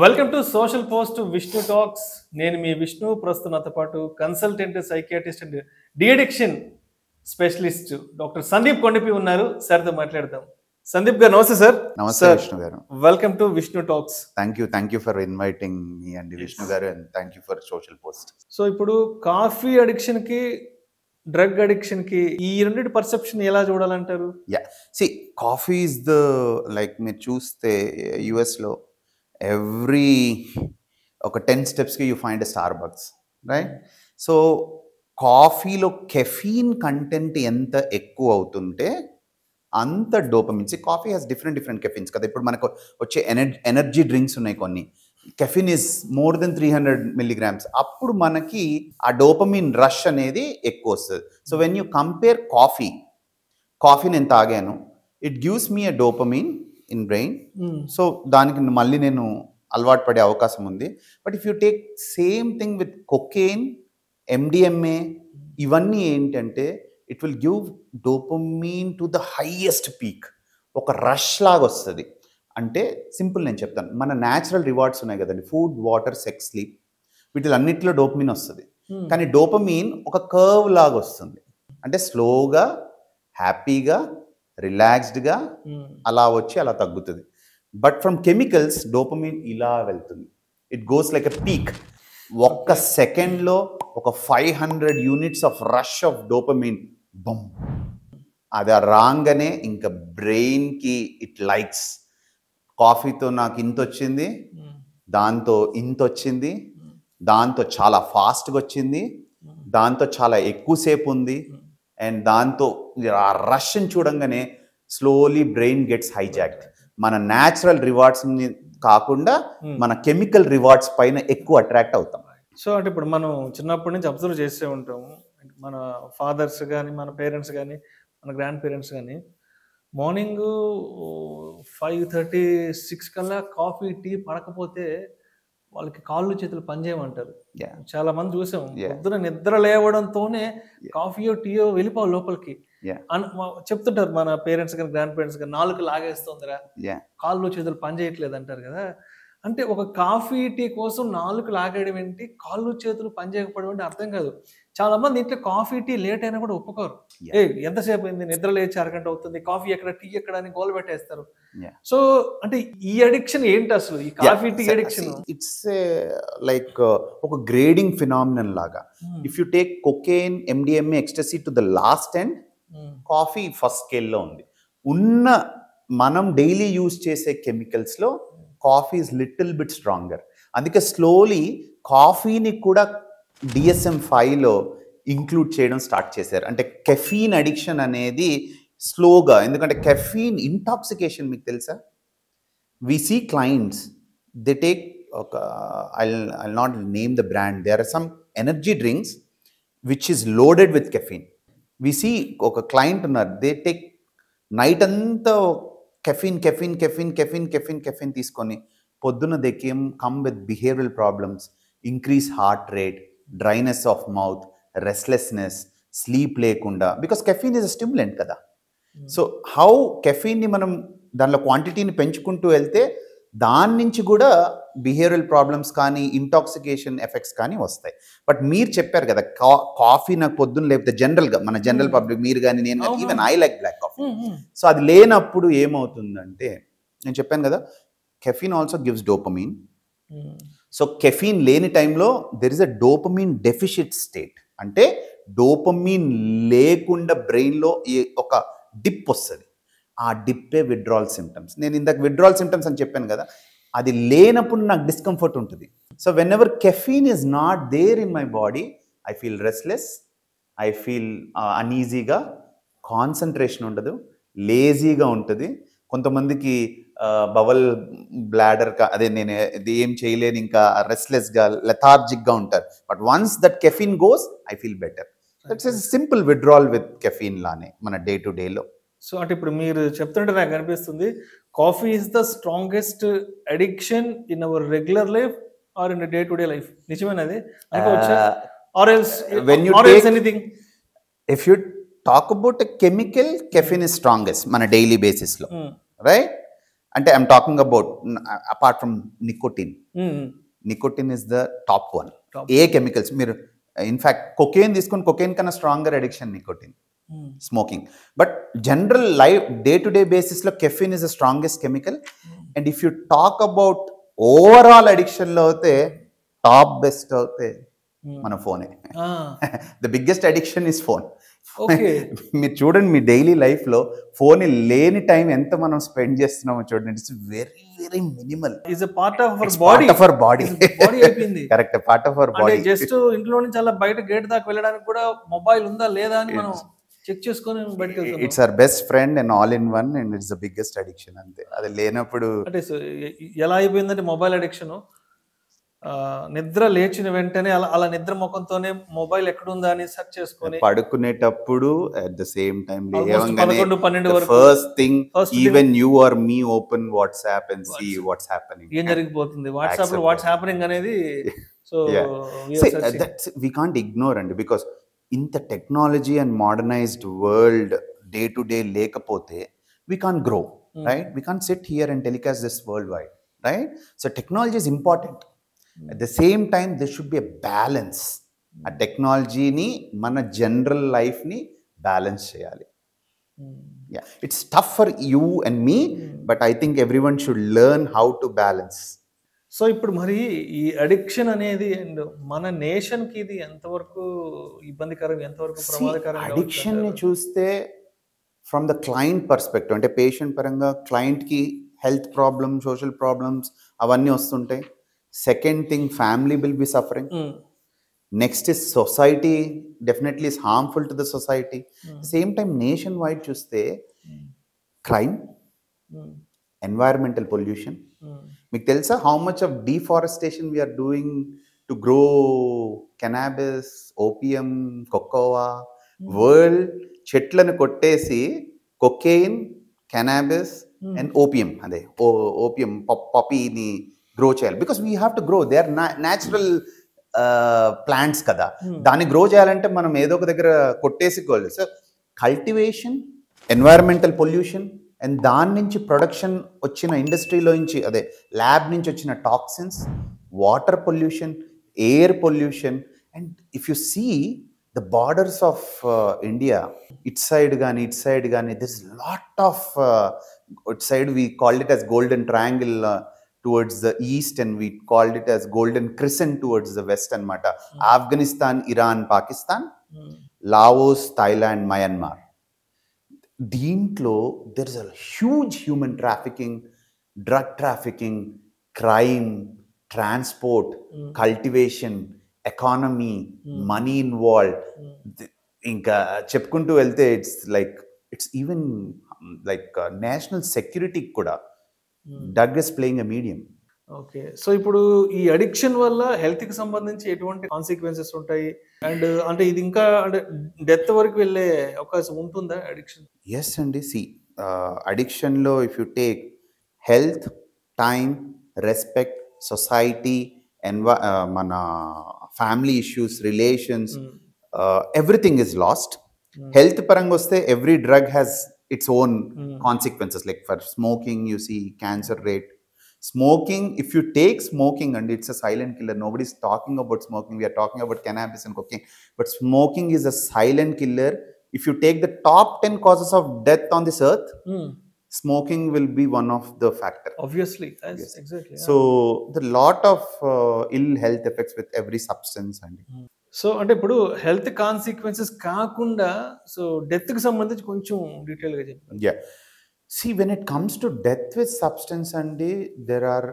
Welcome to social post Vishnu talks. నేను మీ విష్ణు. ప్రస్తుతం నాతో పాటు consultant psychiatrist and de-addiction specialist doctor Sandeep Kondapi ఉన్నారు. సార్తో మాట్లాడదాం. సందీప్ గారు నమస్తే సార్. నమస్తే విష్ణు గారు. Welcome to Vishnu talks. Thank you for inviting me and Vishnu గారు, and thank you for social post. So ఇప్పుడు కాఫీ అడిక్షన్ కి డ్రగ్ అడిక్షన్ కి ఈ రెండింటి పర్సెప్షన్ ఎలా చూడాలంటారు? కాఫీ ఇస్ ద లైక్ మీరు చూస్తే యుఎస్లో ఎవ్రీ ఒక 10 స్టెప్స్కి you find a Starbucks, right? So కాఫీలో కెఫీన్ కంటెంట్ ఎంత ఎక్కువ అవుతుంటే అంత dopamine. Coffee has different caffeines కదా. ఇప్పుడు మనకు వచ్చే ఎనర్జీ డ్రింక్స్ ఉన్నాయి కొన్ని, caffeine is more than 300 milligrams. అప్పుడు మనకి ఆ డోపమిన్ రష్ అనేది ఎక్కువ వస్తుంది. So when you compare coffee నేను తాగాను, it gives me a dopamine in brain. So దానికి మళ్ళీ నేను అలవాటు పడే అవకాశం ఉంది. But if you take same thing with cocaine, MDMA, ఇవన్నీ ఏంటంటే it will give dopamine to the highest peak. ఒక రష్ లాగా వస్తుంది. అంటే సింపుల్ నేను చెప్తాను, మన న్యాచురల్ రివార్డ్స్ ఉన్నాయి కదండి, ఫుడ్, వాటర్, సెక్స్, స్లీప్, వీటిలన్నిటిలో డోపమీన్ వస్తుంది. కానీ డోపమీన్ ఒక కర్వ్ లాగా వస్తుంది. అంటే స్లోగా, హ్యాపీగా, రిలాక్స్డ్గా అలా వచ్చి అలా తగ్గుతుంది. బట్ ఫ్రమ్ కెమికల్స్ డోపమీన్ ఇలా వెళ్తుంది. It goes like a peak. ఒక్క సెకండ్లో ఒక 500 units of rush of dopamine boom. అది రాగానే ఇంకా బ్రెయిన్కి ఇట్ లైక్స్. కాఫీతో నాకు ఇంత వచ్చింది, దాంతో ఇంత వచ్చింది, దాంతో చాలా ఫాస్ట్గా వచ్చింది, దాంతో చాలా ఎక్కువసేపు ఉంది, అండ్ దాంతో ఆ రష్ని చూడంగానే స్లోలీ బ్రెయిన్ గెట్స్ హైజాక్డ్. మన న్యాచురల్ రివార్డ్స్ని కాకుండా మన కెమికల్ రివార్డ్స్ పైన ఎక్కువ అట్రాక్ట్ అవుతాం. సో అంటే ఇప్పుడు మనం చిన్నప్పటి నుంచి అబ్జర్వ్ చేస్తూ ఉంటాము, మన ఫాదర్స్ కానీ, మన పేరెంట్స్ కానీ, మన గ్రాండ్ పేరెంట్స్ కానీ మార్నింగ్ 5:30-6 కల్లా కాఫీ, టీ పడకపోతే వాళ్ళకి కాళ్ళు చేతులు పనిచేయమంటారు. చాలా మంది చూసాం, పొద్దున నిద్ర లేవడంతోనే కాఫీయో టీయో వెళ్ళిపోవాలి లోపలికి చెప్తుంటారు మన పేరెంట్స్ కానీ, గ్రాండ్ పేరెంట్స్ కానీ. నాలుగు లాగేస్తుందిరా, కాళ్ళు చేతులు పనిచేయట్లేదు అంటారు కదా. అంటే ఒక కాఫీ, టీ కోసం నాలుగు లాగేయడం ఏంటి, కాళ్ళు చేతులు పనిచేయకపోవడం ఏంటి అర్థం కాదు. చాలా మంది ఇంట్లో కాఫీ, టీ లేట్ అయినా కూడా ఒప్పుకోరు. ఎంతసేపు అయింది, నిద్ర లేచి అరగంట అవుతుంది, కాఫీ ఎక్కడ, టీ ఎక్కడ అని గోల్ పెట్టేస్తారు. సో అంటే ఈ అడిక్షన్ ఏంటి అసలు, ఈ coffee, tea addiction? It's like ఒక గ్రేడింగ్ ఫినామినన్ లాగా. If you take cocaine, MDMA, ecstasy to the last end, coffee first స్కేల్లో ఉంది. మనం డైలీ యూజ్ చేసే కెమికల్స్లో coffee is little bit stronger. అందుకే స్లోలీ కాఫీని కూడా DSM-5లో ఇంక్లూడ్ చేయడం స్టార్ట్ చేశారు. అంటే కెఫీన్ అడిక్షన్ అనేది స్లోగా, ఎందుకంటే కెఫీన్ ఇంటాక్సికేషన్ మీకు తెలుసా? We see clients, they take ఒక I'll not name the brand, there are some energy drinks which is loaded with caffeine. We see ఒక క్లయింట్ ఉన్నారు, దే టేక్ నైట్ అంతా కెఫిన్ తీసుకొని పొద్దున్న they come with behavioural problems, increase heart rate, dryness of mouth, restlessness, sleep లేకుండా, because caffeine is a stimulant కదా. So how కెఫీన్ని మనం దానిలో క్వాంటిటీని పెంచుకుంటూ వెళ్తే దాని నుంచి కూడా బిహేవియరల్ ప్రాబ్లమ్స్ కానీ, ఇంటాక్సికేషన్ ఎఫెక్ట్స్ కానీ వస్తాయి. బట్ మీరు చెప్పారు కదా, కాఫీ నాకు పొద్దున్న లేకపోతే జనరల్గా మన జనరల్ పబ్లిక్, మీరు కానీ, నేను కానీ, even I like black coffee. So అది లేనప్పుడు ఏమవుతుందంటే, నేను చెప్పాను కదా, caffeine also gives dopamine. So caffeine లేని టైంలో there is a dopamine deficit state. అంటే డోపమీన్ లేకుండా బ్రెయిన్లో ఒక డిప్ వస్తుంది. ఆ డిప్పే విత్డ్రాల్ సిమ్టమ్స్. నేను ఇందాక విత్డ్రాల్ సిమ్టమ్స్ అని చెప్పాను కదా, అది లేనప్పుడు నాకు డిస్కంఫర్ట్ ఉంటుంది. So whenever caffeine is not there in my body, I feel restless, I feel అన్ఈజీగా, కాన్సన్ట్రేషన్ ఉండదు, లేజీగా ఉంటుంది. కొంతమందికి బవల్ బ్లాడర్, అదే నేను ఇది ఏం చేయలేను, ఇంకా రెస్ట్లెస్గా, లెథార్జిక్గా ఉంటారు. But once that caffeine goes, I feel better. That's a simple withdrawal with caffeine లానే మన డే టు డేలో. సో అంటే ఇప్పుడు మీరు చెప్తుంటే నాకు అనిపిస్తుంది, coffee is the strongest addiction in our regular life or in day to day life. నిజమేనది? If you talk about a chemical, caffeine is strongest మన డైలీ బేసిస్లో, రైట్? అంటే I'm talking about apart from nicotine. Nicotine is the top one. ఏ chemicals మీరు in fact cocaine తీసుకుని, cocaine కన్నా stronger addiction nicotine, smoking. But general life day to day బేసిస్లో caffeine is the strongest chemical. And if you talk about overall అడిక్షన్లో అయితే top best అయితే మన ఫోనే. The biggest addiction is phone. మీరు చూడండి మీ డైలీ లైఫ్లో ఫోన్ లేని టైం ఎంత మనం స్పెండ్ చేస్తున్నామో చూడండి. It's very very minimal. Is a part of our body. Part of our body అయిపోయింది. Correct, part of our body. Just ఇంట్లో నుంచి అలా బయట గేట్ దాకా వెళ్ళడానికి కూడా మొబైల్ ఉందా లేదా అని మనం చెక్ చేసుకొని బయటకు వెళ్తాం. It's our best friend and all in one and it's the biggest addiction. అంతే, అది లేనప్పుడు అంటే ఎలా అయిపోయిందంటే మొబైల్ అడిక్షన్, నిద్ర లేచిన వెంటనే అలా నిద్ర ముఖంతోనే మొబైల్ ఎక్కడుందా అని సెర్చ్ చేసుకొని పడుకునేటప్పుడు అట్ ద సేమ్ టైం 11-12 వరకు first thing even you or me open WhatsApp and see what's happening. ఏం జరిగిపోతుంది వాట్సాప్ లో, వాట్స్ హ్యాపెనింగ్ అనేది. సో వి కాంట్ ఇగ్నోర్ అండి, బికాస్ ఇంత technology and modernised world day to day లేకపోతే we can't grow, right? We can't sit here and telecast this worldwide, right? So technology is important. At the same time, there should be a balance. A technology ni mana general life ni balance cheyali. Yeah, it's tough for you and me, but I think everyone should learn how to balance. So ఇప్పుడు మరి ఈ addiction అనేది and మన nation కి ఇది ఎంతవరకు ఇబ్బందికరం, ఎంతవరకు ప్రమాదకరం? అడిక్షన్ ని చూస్తే ఫ్రమ్ ద క్లయింట్ పర్స్పెక్టివ్, అంటే పేషెంట్ పరంగా క్లయింట్కి హెల్త్ ప్రాబ్లమ్, సోషల్ ప్రాబ్లమ్స్ అవన్నీ వస్తుంటాయి. Second thing, family will be suffering. Next is society definitely is harmful to the society. Same time nationwide చూస్తే క్రైమ్, ఎన్వైరన్మెంటల్ పొల్యూషన్. మీకు తెలుసా how much of deforestation we're doing to grow cannabis, opium, cocoa. World చెట్లను కొట్టేసి cocaine, cannabis and opium, అదే opium పాపీని grow చేయాలి. Because we have to grow, they are natural plants కదా. దాన్ని గ్రో చేయాలంటే మనం ఏదో ఒక దగ్గర కొట్టేసుకోవాలి. So cultivation, environmental pollution and దాని నుంచి ప్రొడక్షన్ వచ్చిన ఇండస్ట్రీలో నుంచి, అదే ల్యాబ్ నుంచి వచ్చిన toxins, water pollution, air pollution. And if you see the borders of India, its side gani, there's a lot of its side we called it as golden triangle towards the east, and we called it as golden crescent towards the west anamata. Afghanistan, Iran, Pakistan, Laos, Thailand, Myanmar. Deentlo there is a huge human trafficking, drug trafficking, crime, transport, cultivation, economy, money involve. ఇంకా చెప్పుకుంటూ వెళ్తే it's even like national సెక్యూరిటీకి కూడా drug is playing a medium. Okay, so ఇప్పుడు ఈ addiction వల్ల హెల్త్కి సంబంధించి ఎటువంటి కాన్సిక్వెన్సెస్ ఉంటాయి? అండ్ అంటే ఇది ఇంకా అంటే డెత్ వరకు వెళ్ళే అవకాశం ఉంటుందా అడిక్షన్? ఎస్ అండి. సి అడిక్షన్లో if you take health, time, respect, society, మన family issues, relations, everything is lost. Health పరంగా వస్తే every drug has its own consequences. Like for smoking you see cancer rate. Smoking, if you take smoking, and it's a silent killer, nobody is talking about smoking, we are talking about cannabis and cocaine, but smoking is a silent killer. If you take the top 10 causes of death on this earth, smoking will be one of the factor. Obviously, yes. Exactly. Yeah. So the lot of ill health effects with every substance. And so అంటే ఇప్పుడు health consequences కాకుండా so death కి సంబంధించి కొంచెం detail గా చెప్పండి. Yeah. See, when it comes to death with substance, and there are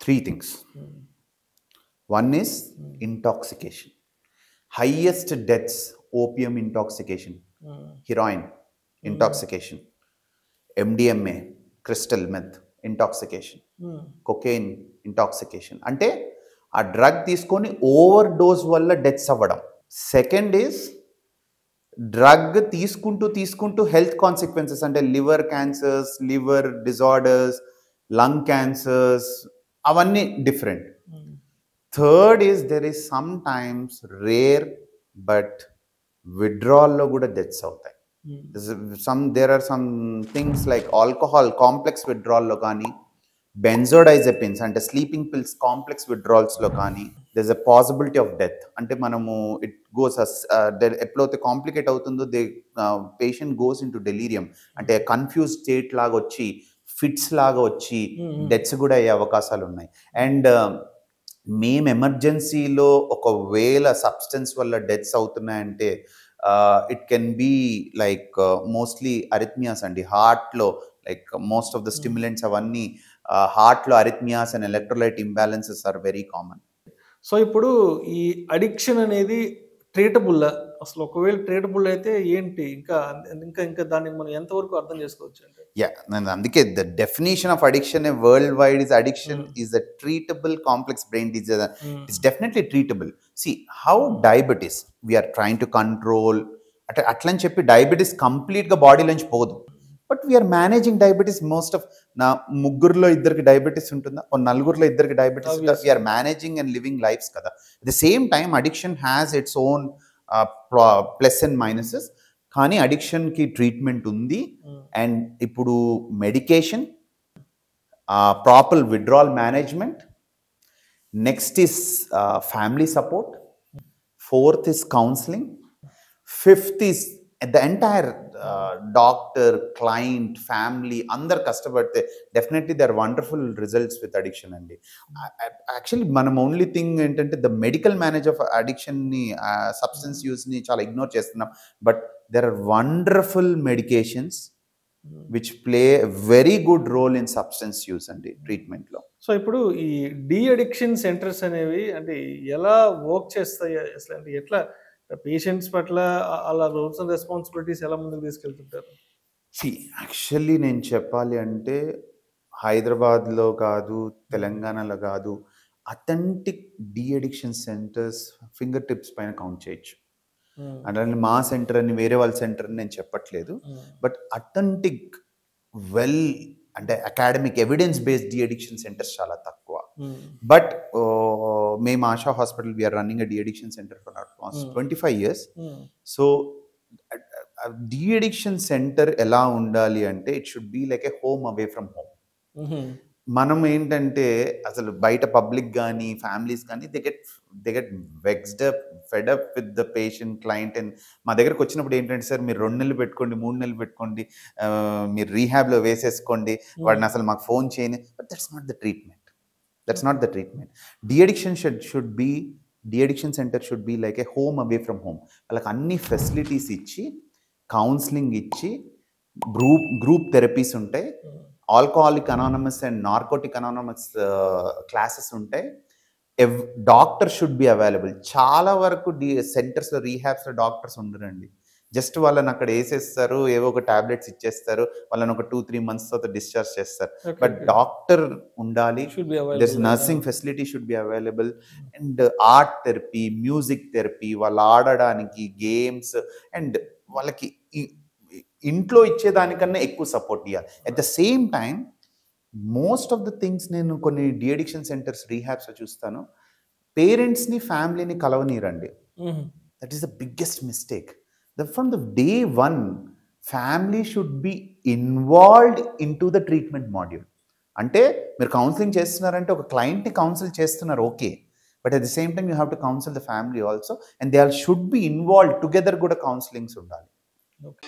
three things. One is intoxication. Highest deaths, opium intoxication, heroin intoxication, MDMA, crystal meth intoxication, cocaine intoxication. Ante a drug తీసుకొని overdose వల్ల deaths అవ్వడం. Second is drug తీసుకుంటూ health consequences, అంటే liver cancers, liver disorders, lung cancers, అవన్నీ different. Third is there is sometimes rare but విడ్రాల్లో కూడా deaths అవుతాయి. There are some things like alcohol complex withdrawal lo gaani, benzodiazepines అంటే sleeping pills complex withdrawals లో కానీ there's a possibility of death. అంటే మనము it goes ఎప్పుడైతే complicate అవుతుందో పేషెంట్ గోస్ ఇంటూ డెలీరియం, అంటే కన్ఫ్యూజ్ స్టేట్ లాగా వచ్చి ఫిట్స్ లాగా వచ్చి డెత్స్ కూడా అయ్యే అవకాశాలు ఉన్నాయి. అండ్ మేము ఎమర్జెన్సీలో ఒకవేళ సబ్స్టెన్స్ వల్ల డెత్స్ అవుతున్నాయంటే it can be like mostly arrhythmias అండి. హార్ట్లో like most of the stimulants అవన్నీ హార్ట్లో arrhythmias and electrolyte imbalances are very common. So ఇప్పుడు ఈ అడిక్షన్ అనేది ట్రీటబుల్, అసలు ఒకవేళ ట్రీటబుల్ అయితే ఏంటి, ఇంకా ఇంకా ఇంకా దాన్ని మనం ఎంతవరకు అర్థం చేసుకోవచ్చు అంటే? అందుకే the definition of addiction worldwide is addiction is a treatable complex brain disease. It's definitely treatable. See how diabetes we're trying to control అంటే అట్లని చెప్పి డయాబెటీస్ కంప్లీట్గా బాడీలోంచి పోదు, but we're managing diabetes. Most of నా ముగ్గురులో ఇద్దరికి diabetes ఉంటుందా, నలుగురిలో ఇద్దరికి డయాబెటీస్ ఉంటుందా? We're managing and living lives కదా. At the same time addiction has its own plus and minuses. కానీ అడిక్షన్కి ట్రీట్మెంట్ ఉంది. అండ్ ఇప్పుడు medication, proper withdrawal management, next is family support, fourth is counselling, fifth is the entire doctor, client, family అందరు కష్టపడితే definitely they are wonderful results with addiction అండి. Actually మనం only thing ఏంటంటే the medical manage of అడిక్షన్ని, substance యూస్ని చాలా ignore చేస్తున్నాం. But there are wonderful medications which play very good role in substance use అండి ట్రీట్మెంట్లో. సో ఇప్పుడు ఈ డి అడిక్షన్ సెంటర్స్ అనేవి అంటే ఎలా వర్క్ చేస్తాయి అసలు, అంటే ఎట్లా పేషెంట్స్ పట్ల అలా రోల్స్ అండ్ రెస్పాన్సిబిలిటీస్ ఎలా ముందుకు తీసుకెళ్తుంటారు? యాక్చువల్లీ నేను చెప్పాలి అంటే హైదరాబాద్లో కాదు, తెలంగాణలో కాదు, authentic D addiction centres finger tips పైన కౌంట్ చేయొచ్చు. అంటే మా సెంటర్ అని వేరే వాళ్ళ సెంటర్ అని నేను చెప్పట్లేదు, బట్ అథెంటిక్ వెల్ అంటే academic evidence based de addiction centres చాలా తక్కువ. బట్ మేము Asha hospital we're running a de addiction centre for almost 25 years. So de addiction centre ఎలా ఉండాలి అంటే it should be like a home away from home. మనం ఏంటంటే అసలు బయట పబ్లిక్ కానీ ఫ్యామిలీస్ కానీ they get vexed up, fed up with the patient, client. And మా దగ్గరకు వచ్చినప్పుడు ఏంటంటే సార్ మీరు 2 నెలలు పెట్టుకోండి, 3 నెలలు పెట్టుకోండి, మీరు రీహాబ్లో వేసేసుకోండి, వాడిని అసలు మాకు ఫోన్ చేయని. But that's not the treatment. That's not the treatment. De-addiction de-addiction center should be like a home away from home. Like anni facilities ichi, counseling ichi, group therapies untai, alcoholic anonymous and narcotic anonymous classes untai. Doctor should be available. Chaala varaku centers lo rehabs lo doctors undarandi. Just వాళ్ళని అక్కడ వేసేస్తారు, ఏవో ఒక tablets ఇచ్చేస్తారు, వాళ్ళని ఒక 2-3 months తర్వాత discharge చేస్తారు. బట్ డాక్టర్ ఉండాలి, this nursing facility should be available. And art therapy, music therapy, వాళ్ళు ఆడడానికి గేమ్స్, అండ్ వాళ్ళకి ఇంట్లో ఇచ్చేదానికన్నా ఎక్కువ సపోర్ట్ ఇవ్వాలి. At the same time most of the things నేను కొన్ని డి అడిక్షన్ సెంటర్స్ రీహాబ్స్ చూస్తాను, పేరెంట్స్ని ఫ్యామిలీని కలవనీరండి. That is the biggest mistake. From the day one, family should be involved into the treatment module. అంటే మీరు కౌన్సిలింగ్ చేస్తున్నారంటే ఒక క్లయింట్ని కౌన్సిల్ చేస్తున్నారు, okay, but at the same time you have to counsel the family also, and they all should be involved together కూడా counsellings ఉండాలి. Okay.